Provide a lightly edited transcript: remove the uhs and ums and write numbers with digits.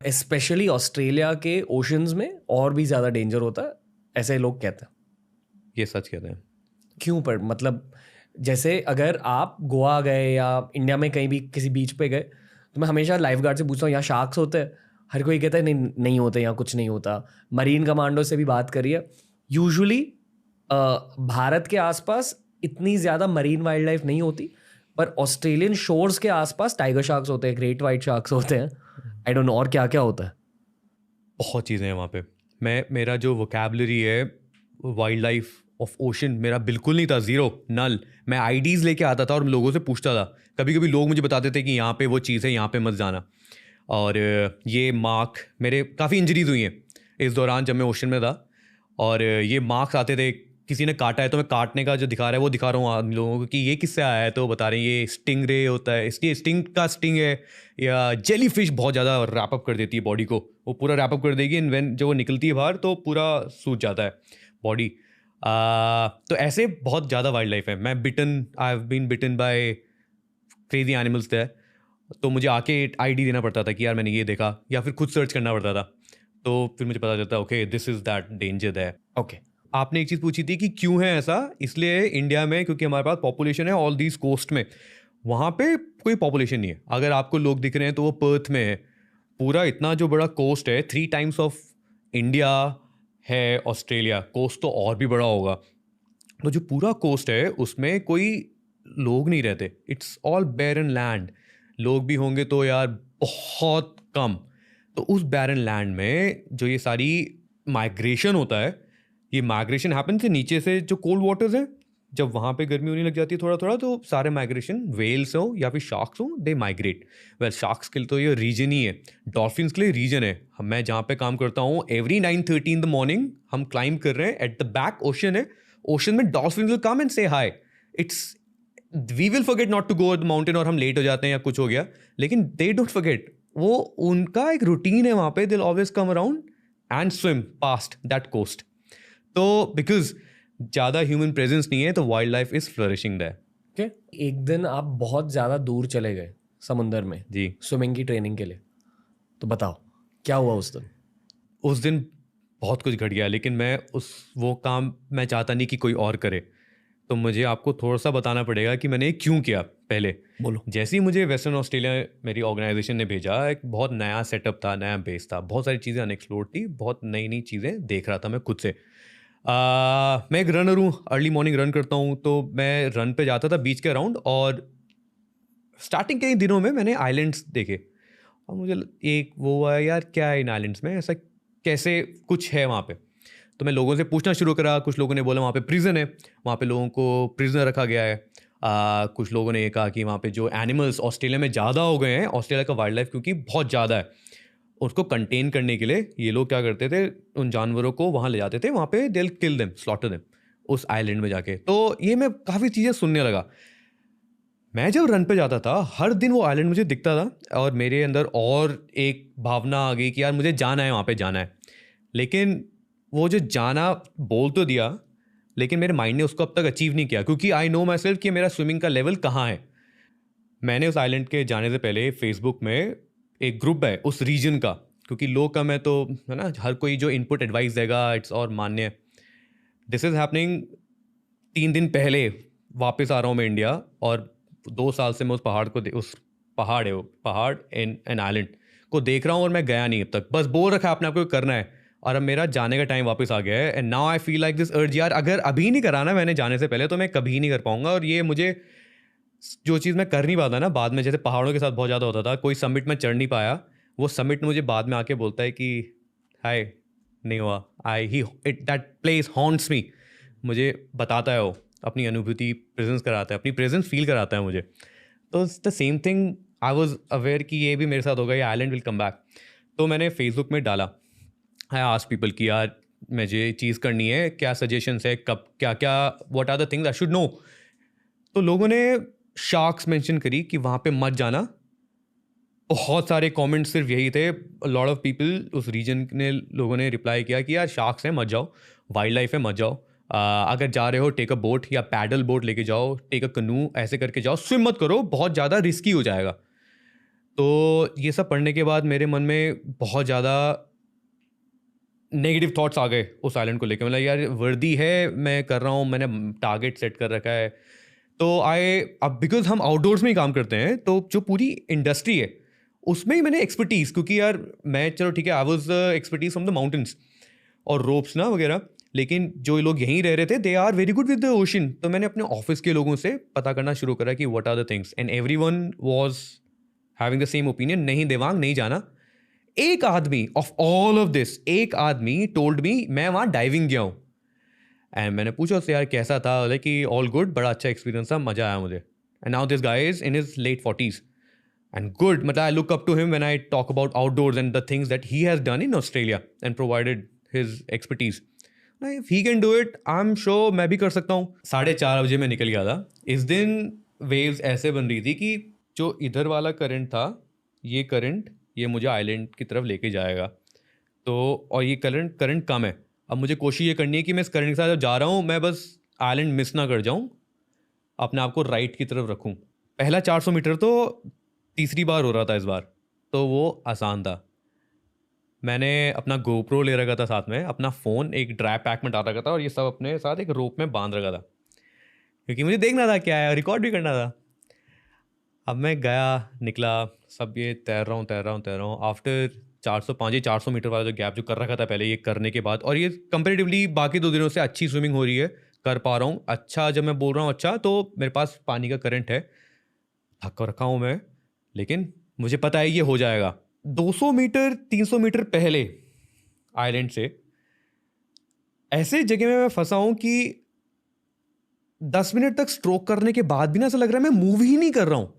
Specially Australia के oceans में और भी ज़्यादा डेंजर होता है, ऐसे लोग कहते हैं। ये सच कहते हैं। क्यों? पर मतलब जैसे अगर आप गोवा गए या इंडिया में कहीं भी किसी बीच पे गए, तो मैं हमेशा लाइफ गार्ड से पूछता हूँ यहाँ शार्क्स होते हैं? हर कोई कहता है नहीं नहीं होते, यहाँ कुछ नहीं होता। मरीन कमांडो से भी बात करिए, यूजुअली भारत के आसपास इतनी ज़्यादा मरीन वाइल्ड लाइफ नहीं होती, पर ऑस्ट्रेलियन शोर्स के आसपास टाइगर शार्क्स होते हैं, ग्रेट वाइट शार्क्स होते हैं, आई डोंट नो और क्या क्या होता है। बहुत चीज़ें हैं वहाँ पे। मेरा जो वोकैबुलरी है वाइल्ड लाइफ ऑफ ओशन मेरा बिल्कुल नहीं था, ज़ीरो, नल। मैं आईडीज़ लेके आता था और लोगों से पूछता था। कभी कभी लोग मुझे बताते थे कि यहाँ पे वो चीज़ है, यहाँ पे मत जाना। और ये मार्क, मेरे काफ़ी इंजरीज हुई हैं इस दौरान जब मैं ओशन में था। और ये मार्क्स आते थे, किसी ने काटा है तो मैं काटने का जो दिखा रहा है वो दिखा रहा हूँ आदमी लोगों को कि ये किससे आया है, तो वो बता रहे हैं ये स्टिंग रे होता है, इसलिए स्टिंग का स्टिंग है। या जेली फिश बहुत ज़्यादा रैप अप कर देती है बॉडी को, वो पूरा रैप अप कर देगी एंड व्हेन जब वो निकलती है बाहर तो पूरा सूज जाता है बॉडी। तो ऐसे बहुत ज़्यादा वाइल्ड लाइफ है। मैं bitten, I have been bitten by crazy animals थे। तो मुझे आके आईडी देना पड़ता था कि यार मैंने ये देखा, या फिर खुद सर्च करना पड़ता था, तो फिर मुझे पता चलता okay this is that danger है। ओके, आपने एक चीज़ पूछी थी कि क्यों है ऐसा, इसलिए इंडिया में क्योंकि हमारे पास पॉपुलेशन है ऑल दीज कोस्ट में। वहाँ पे कोई पॉपुलेशन नहीं है। अगर आपको लोग दिख रहे हैं तो वो पर्थ में है। पूरा इतना जो बड़ा कोस्ट है, 3 टाइम्स ऑफ इंडिया है ऑस्ट्रेलिया। कोस्ट तो और भी बड़ा होगा। तो जो पूरा कोस्ट है उसमें कोई लोग नहीं रहते, इट्स ऑल बैरन लैंड। लोग भी होंगे तो यार बहुत कम। तो उस बैरन लैंड में जो ये सारी माइग्रेशन होता है, ये माइग्रेशन हैपन से नीचे से जो कोल्ड वाटर्स हैं, जब वहाँ पे गर्मी होने लग जाती है थोड़ा थोड़ा, तो सारे माइग्रेशन, वेल्स हो या फिर शार्क्स हो, दे माइग्रेट। वेल शार्क्स के लिए तो ये रीजन ही है, डॉल्फिन्स के लिए रीजन है। मैं जहाँ पे काम करता हूँ एवरी 9:30 इन द मॉर्निंग हम क्लाइंब कर रहे हैं, एट द बैक ओशन है, ओशन में dolphins will come and say hi. It's, we will forget not to go the mountain और हम लेट हो जाते हैं या कुछ हो गया, लेकिन दे डोंट फॉरगेट। वो उनका एक रूटीन है वहाँ पे, they always come around and swim past that coast. तो बिकॉज ज़्यादा ह्यूमन प्रेजेंस नहीं है तो wildlife is flourishing that. Okay. एक दिन आप बहुत ज़्यादा दूर चले गए समुंदर में जी। स्विमिंग की ट्रेनिंग के लिए, तो बताओ क्या हुआ उस दिन? उस दिन बहुत कुछ घट गया, लेकिन मैं वो काम मैं चाहता नहीं कि कोई और करे। तो मुझे आपको थोड़ा सा बताना पड़ेगा कि मैंने क्यों किया। पहले बोलो। जैसे ही मुझे वेस्टर्न ऑस्ट्रेलिया मेरी ऑर्गेनाइजेशन ने भेजा, एक बहुत नया सेटअप था, नया बेस था, बहुत सारी चीज़ें अनएक्सप्लोर्ड थी, बहुत नई नई चीज़ें देख रहा था मैं खुद से। मैं एक रनर हूँ, अर्ली मॉर्निंग रन करता हूँ, तो मैं रन पे जाता था बीच के अराउंड। और स्टार्टिंग के ही दिनों में मैंने आइलैंड्स देखे और मुझे एक वो हुआ यार क्या है इन आइलैंड्स में, ऐसा कैसे कुछ है वहाँ पे। तो मैं लोगों से पूछना शुरू करा। कुछ लोगों ने बोला वहाँ पे प्रिजन है, वहाँ पे लोगों को प्रिजनर रखा गया है। कुछ लोगों ने ये कहा कि वहाँ पे जो एनिमल्स ऑस्ट्रेलिया में ज़्यादा हो गए हैं, ऑस्ट्रेलिया का वाइल्ड लाइफ क्योंकि बहुत ज़्यादा है, उसको कंटेन करने के लिए ये लोग क्या करते थे, उन जानवरों को वहाँ ले जाते थे, वहाँ पे दे किल देम, स्लॉटर देम उस आइलैंड में जाके। तो ये मैं काफ़ी चीज़ें सुनने लगा। मैं जब रन पे जाता था हर दिन वो आइलैंड मुझे दिखता था और मेरे अंदर और एक भावना आ गई कि यार मुझे जाना है, वहाँ पे जाना है। लेकिन वो जो जाना बोल तो दिया, लेकिन मेरे माइंड ने उसको अब तक अचीव नहीं किया, क्योंकि आई नो माई सेल्फ कि मेरा स्विमिंग का लेवल कहाँ है। मैंने उस आइलैंड के जाने से पहले फेसबुक में एक ग्रुप है उस रीजन का, क्योंकि लोग कम है तो है ना, हर कोई जो इनपुट एडवाइस देगा इट्स और मान्य। दिस इज़ हैपनिंग 3 दिन पहले वापस आ रहा हूँ मैं इंडिया, और 2 साल से मैं उस पहाड़ को उस पहाड़ है, वो पहाड़ इन एन आइलैंड को देख रहा हूँ और मैं गया नहीं अब तक। बस बोल रखा है अपने आप को करना है, और अब मेरा जाने का टाइम वापस आ गया है। And now I feel like this urge, यार अगर अभी नहीं कराना मैंने जाने से पहले तो मैं कभी नहीं कर पाऊंगा। और ये मुझे जो चीज़ मैं कर नहीं पाता ना बाद में, जैसे पहाड़ों के साथ बहुत ज़्यादा होता था, कोई समिट में चढ़ नहीं पाया, वो समिट मुझे बाद में आके बोलता है कि हाय नहीं हुआ, आई ही इट दैट प्लेस हॉन्ट्स मी। मुझे बताता है वो, अपनी अनुभूति प्रेजेंस कराता है, अपनी प्रेजेंस फील कराता है मुझे। तो it's the same thing, I was aware कि ये भी मेरे साथ होगा, ये आइलैंड विल कम बैक। तो मैंने फेसबुक में डाला, आई आस्क्ड पीपल कि यार मुझे ये चीज़ करनी है, क्या सजेशंस है, कब क्या क्या, what are the things I should know. तो लोगों ने शार्क्स मेंशन करी कि वहाँ पे मत जाना। बहुत सारे कमेंट्स सिर्फ यही थे, लॉट ऑफ पीपल उस रीजन ने लोगों ने रिप्लाई किया कि यार शार्क्स हैं मत जाओ, वाइल्ड लाइफ है मत जाओ। अगर जा रहे हो टेक अ बोट या पैडल बोट लेके जाओ, टेक अ कनू, ऐसे करके जाओ, स्विम मत करो, बहुत ज़्यादा रिस्की हो जाएगा। तो ये सब पढ़ने के बाद मेरे मन में बहुत ज़्यादा नेगेटिव थॉट्स आ गए उस आइलैंड को लेकर। मतलब यार वर्दी है, मैं कर रहा हूँ, मैंने टारगेट सेट कर रखा है। तो अब बिकॉज हम आउटडोर्स में ही काम करते हैं, तो जो पूरी इंडस्ट्री है उसमें ही मैंने एक्सपर्टीज़, क्योंकि यार मैं चलो ठीक है, I was expertise from the mountains और रोप्स ना वगैरह, लेकिन जो लोग यहीं रह रहे थे they are very good with the ocean. तो मैंने अपने ऑफिस के लोगों से पता करना शुरू करा कि what are the things, and every one was having the same opinion, नहीं देवांग नहीं जाना। एक आदमी ऑफ ऑल ऑफ दिस, एक आदमी टोल्ड मी, मैं वहाँ डाइविंग गया हूँ। एंड मैंने पूछा उससे यार कैसा था, बोले कि ऑल गुड, बड़ा अच्छा एक्सपीरियंस था, मज़ा आया मुझे। And now this guy is in his late 40s and good, मतलब I look up to him when I talk about outdoors and the things that he has done in Australia and provided his expertise. Now, if he can do it, I'm sure मैं भी कर सकता हूँ। 4:30 बजे मैं निकल गया था। इस दिन वेव्स ऐसे बन रही थी कि जो इधर वाला करंट था, ये करंट ये मुझे आइलैंड की तरफ लेके जाएगा। तो और ये करंट कम है। अब मुझे कोशिश ये करनी है कि मैं इस करंट के साथ जब जा रहा हूँ, मैं बस आइलैंड मिस ना कर जाऊँ, अपने आप को राइट की तरफ रखूँ। पहला 400 मीटर तो तीसरी बार हो रहा था इस बार, तो वो आसान था। मैंने अपना गोप्रो ले रखा था साथ में, अपना फ़ोन एक ड्राई पैक में डाल रखा था, और ये सब अपने साथ एक रोप में बांध रखा था, क्योंकि मुझे देखना था क्या है, रिकॉर्ड भी करना था। अब मैं गया, निकला, सब ये तैर रहा हूँ। आफ्टर 400 मीटर वाला जो गैप जो कर रखा था पहले, ये करने के बाद, और ये कंपेरेटिवली बाकी 2 दिनों से अच्छी स्विमिंग हो रही है, कर पा रहा हूँ अच्छा। जब मैं बोल रहा हूँ अच्छा, तो मेरे पास पानी का करंट है, थक रखा हूँ मैं, लेकिन मुझे पता है ये हो जाएगा। 200 मीटर 300 मीटर पहले आइलैंड से ऐसे जगह में मैं फंसा हूँ कि 10 मिनट तक स्ट्रोक करने के बाद भी ना ऐसा लग रहा है मैं मूव ही नहीं कर रहा हूँ।